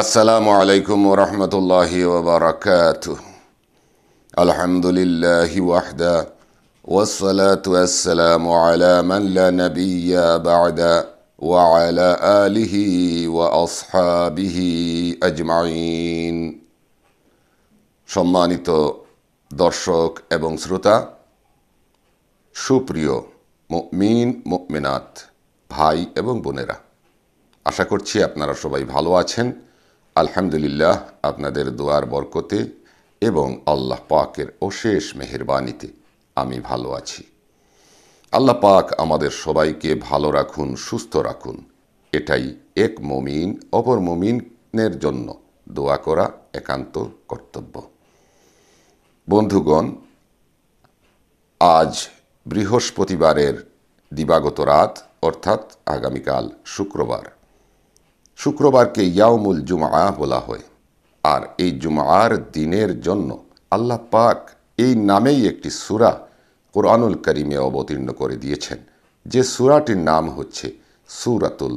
আসসালামু আলাইকুম ওয়া রাহমাতুল্লাহি ওয়া বারাকাতুহু। আলহামদুলিল্লাহি ওয়াহদা ওয়াসসালাতু ওয়াসসালামু আলা মান লা নাবিয়্যা বা'দা ওয়া আলা আলিহি ওয়া আসহাবিহি আজমাইন। সম্মানিত দর্শক এবং শ্রোতা, সুপ্রিয় মুমিন মুমিনাত ভাই এবং বোনেরা, আশা করছি আপনারা সবাই ভালো আছেন। আলহামদুলিল্লাহ, আপনাদের দোয়ার বরকতে এবং আল্লাহ পাকের অশেষ মেহেরবানিতে আমি ভালো আছি। আল্লাহ পাক আমাদের সবাইকে ভালো রাখুন, সুস্থ রাখুন, এটাই এক মুমিন অপর মুমিনের জন্য দোয়া করা একান্ত কর্তব্য। বন্ধুগণ, আজ বৃহস্পতিবারের দিবাগত রাত, অর্থাৎ আগামীকাল শুক্রবারকে ইয়াউমুল জুমআ বলা হয়। আর এই জুমআর দিনের জন্য আল্লাহ পাক এই নামেই একটি সূরা কোরআনুল কারীমে অবতীর্ণ করে দিয়েছেন, যে সূরাটির নাম হচ্ছে সূরাতুল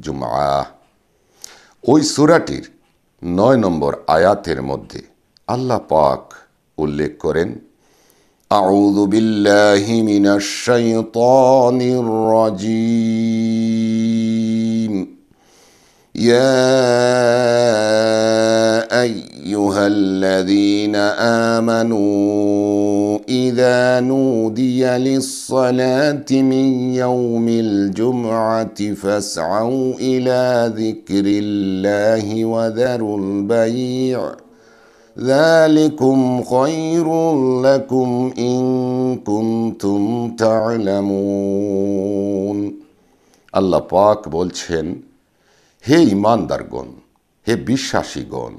জুমআ। ওই সূরাটির ৯ নম্বর আয়াতের মধ্যে আল্লাহ পাক উল্লেখ করেন, আউযু বিল্লাহি মিনাশ শাইতানির রাজীম। يا أيها الذين آمنوا إذا نودي للصلاة من يوم الجمعة فاسعوا إلى ذكر الله وذروا البيع ذلكم خير لكم إن كنتم تعلمون। আল্লাহ পাক বলছেন, হে ঈমানদারগণ, হে বিশ্বাসীগণ,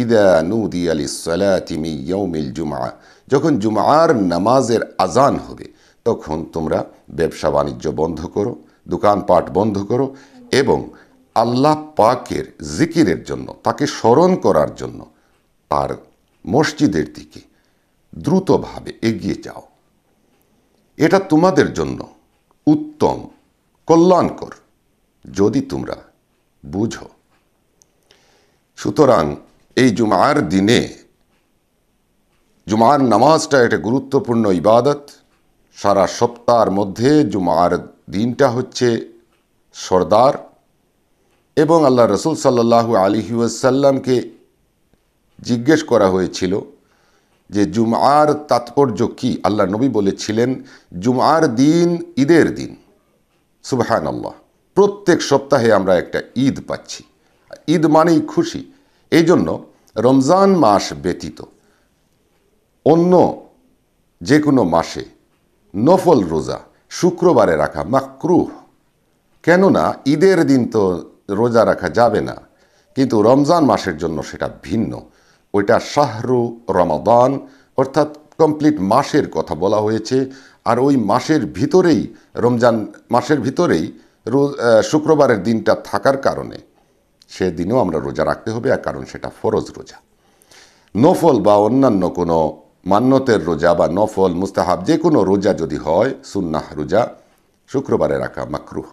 ইদা নুদিয়া লিস-সালাতি মিন ইয়াউমিল জুমআ, যখন জুমআর নামাজের আজান হবে তখন তোমরা ব্যবসা বাণিজ্য বন্ধ করো, দোকানপাট বন্ধ করো এবং আল্লাহ পাকের জিকিরের জন্য, তাকে স্মরণ করার জন্য আর মসজিদের দিকে দ্রুতভাবে এগিয়ে যাও। এটা তোমাদের জন্য উত্তম, কল্যাণকর, যদি তোমরা বুঝো। সুতরাং এই জুমআর দিনে জুমআর নামাজটা একটা গুরুত্বপূর্ণ ইবাদত। সারা সপ্তাহের মধ্যে জুমআর দিনটা হচ্ছে সরদার। এবং আল্লাহ রসুল সাল্লাল্লাহু আলাইহি ওয়াসাল্লামকে জিজ্ঞেস করা হয়েছিল যে জুমআর তাৎপর্য কি। আল্লাহ নবী বলেছিলেন, জুমআর দিন ঈদের দিন। সুবহানাল্লাহ, প্রত্যেক সপ্তাহে আমরা একটা ঈদ পাচ্ছি। ঈদ মানেই খুশি। এই জন্য রমজান মাস ব্যতীত অন্য যে কোনো মাসে নফল রোজা শুক্রবারে রাখা মাকরুহ। কেননা ঈদের দিন তো রোজা রাখা যাবে না, কিন্তু রমজান মাসের জন্য সেটা ভিন্ন। ওইটা শাহরু রমাদান, অর্থাৎ কমপ্লিট মাসের কথা বলা হয়েছে। আর ওই মাসের ভিতরেই, রমজান মাসের ভিতরেই শুক্রবারের দিনটা থাকার কারণে সেদিনও আমরা রোজা রাখতে হবে, আর কারণ সেটা ফরজ রোজা। নফল বা অন্যান্য কোনো মান্যতের রোজা বা নফল মুস্তাহাব যে কোনো রোজা যদি হয়, সুন্নাহ রোজা, শুক্রবারে রাখা মাকরুহ।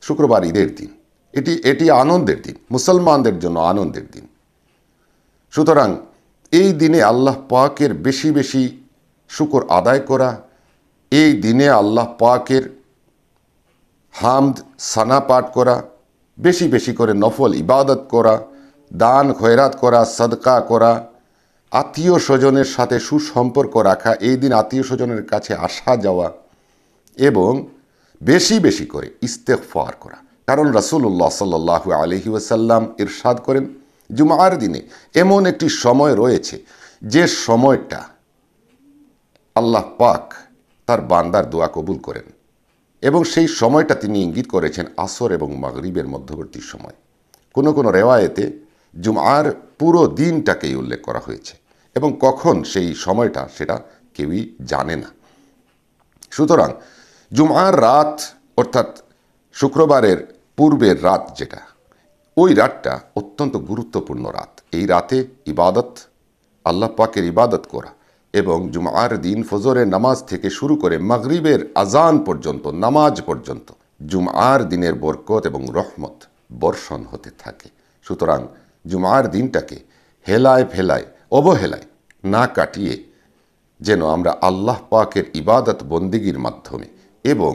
শুক্রবার ঈদের দিন, এটি আনন্দের দিন, মুসলমানদের জন্য আনন্দের দিন। সুতরাং এই দিনে আল্লাহ পাকের বেশি বেশি শুকর আদায় করা, এই দিনে আল্লাহ পাকের হামদ সানা পাঠ করা, বেশি বেশি করে নফল ইবাদত করা, দান খয়রাত করা, সাদকা করা, আত্মীয় স্বজনের সাথে সুসম্পর্ক রাখা, এই দিন আত্মীয় স্বজনের কাছে আসা যাওয়া এবং বেশি বেশি করে ইস্তেগফার করা। কারণ রাসূলুল্লাহ সাল্লাল্লাহু আলাইহি ওয়াসাল্লাম ইরশাদ করেন, জুমআর দিনে এমন একটি সময় রয়েছে যে সময়টা আল্লাহ পাক তার বান্দার দোয়া কবুল করেন, এবং সেই সময়টা তিনি ইঙ্গিত করেছেন আসর এবং মাগরিবের মধ্যবর্তী সময়। কোনো কোনো রেওয়ায়েতে জুমআর পুরো দিনটাকেই উল্লেখ করা হয়েছে, এবং কখন সেই সময়টা সেটা কেউই জানে না। সুতরাং জুমআর রাত, অর্থাৎ শুক্রবারের পূর্বের রাত যেটা, ওই রাতটা অত্যন্ত গুরুত্বপূর্ণ রাত। এই রাতে ইবাদত, আল্লাহ পাকের ইবাদত করা এবং জুমআর দিন ফজরের নামাজ থেকে শুরু করে মাগরিবের আজান পর্যন্ত, নামাজ পর্যন্ত জুমআর দিনের বরকত এবং রহমত বর্ষণ হতে থাকে। সুতরাং জুমার দিনটাকে হেলায় ফেলায় অবহেলায় না কাটিয়ে যেন আমরা আল্লাহ পাকের ইবাদত বন্দিগির মাধ্যমে এবং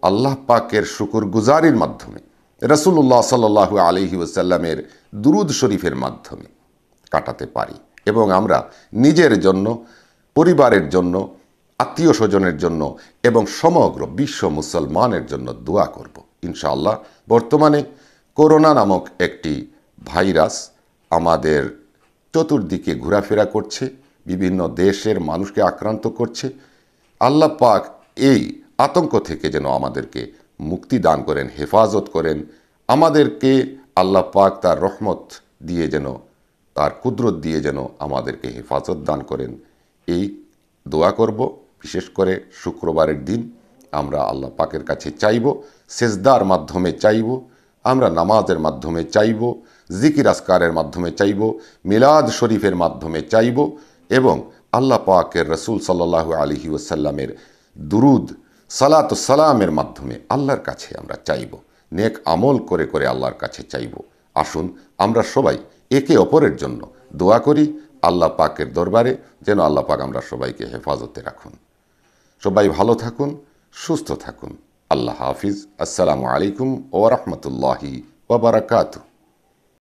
আল্লাহ পাকের শুকরগুজারির মাধ্যমে রাসূলুল্লাহ সাল্লাল্লাহু আলাইহি ওয়াসাল্লামের দুরূদ শরীফের মাধ্যমে কাটাতে পারি এবং আমরা নিজের জন্য, পরিবারের জন্য, আত্মীয় স্বজনের জন্য এবং সমগ্র বিশ্ব মুসলমানের জন্য দোয়া করব ইনশাআল্লাহ। বর্তমানে করোনা নামক একটি ভাইরাস আমাদের চতুর্দিকে ঘোরাফেরা করছে, বিভিন্ন দেশের মানুষকে আক্রান্ত করছে। আল্লাহ পাক এই আতঙ্ক থেকে যেন আমাদেরকে মুক্তি দান করেন, হেফাজত করেন, আমাদেরকে আল্লাহ পাক তার রহমত দিয়ে যেন, তার কুদরত দিয়ে যেন আমাদেরকে হেফাজত দান করেন, এই দোয়া করব। বিশেষ করে শুক্রবারের দিন আমরা আল্লাহ পাকের কাছে চাইব, সেজদার মাধ্যমে চাইব, আমরা নামাজের মাধ্যমে চাইব, জিকির আসকারের মাধ্যমে চাইব, মিলাদ শরীফের মাধ্যমে চাইব এবং আল্লাহ পাকের রসুল সাল্লাল্লাহু আলাইহি ওয়াসাল্লামের দুরুদ সালাত সালামের মাধ্যমে আল্লাহর কাছে আমরা চাইব, নেক আমল করে করে আল্লাহর কাছে চাইব। আসুন আমরা সবাই একে অপরের জন্য দোয়া করি আল্লাহ পাকের দরবারে, যেন আল্লাহ পাক আমরা সবাইকে হেফাজতে রাখুন। সবাই ভালো থাকুন, সুস্থ থাকুন। আল্লাহ হাফিজ। আসসালামু আলাইকুম ওয়া রাহমাতুল্লাহি ওয়া বারাকাতুহু।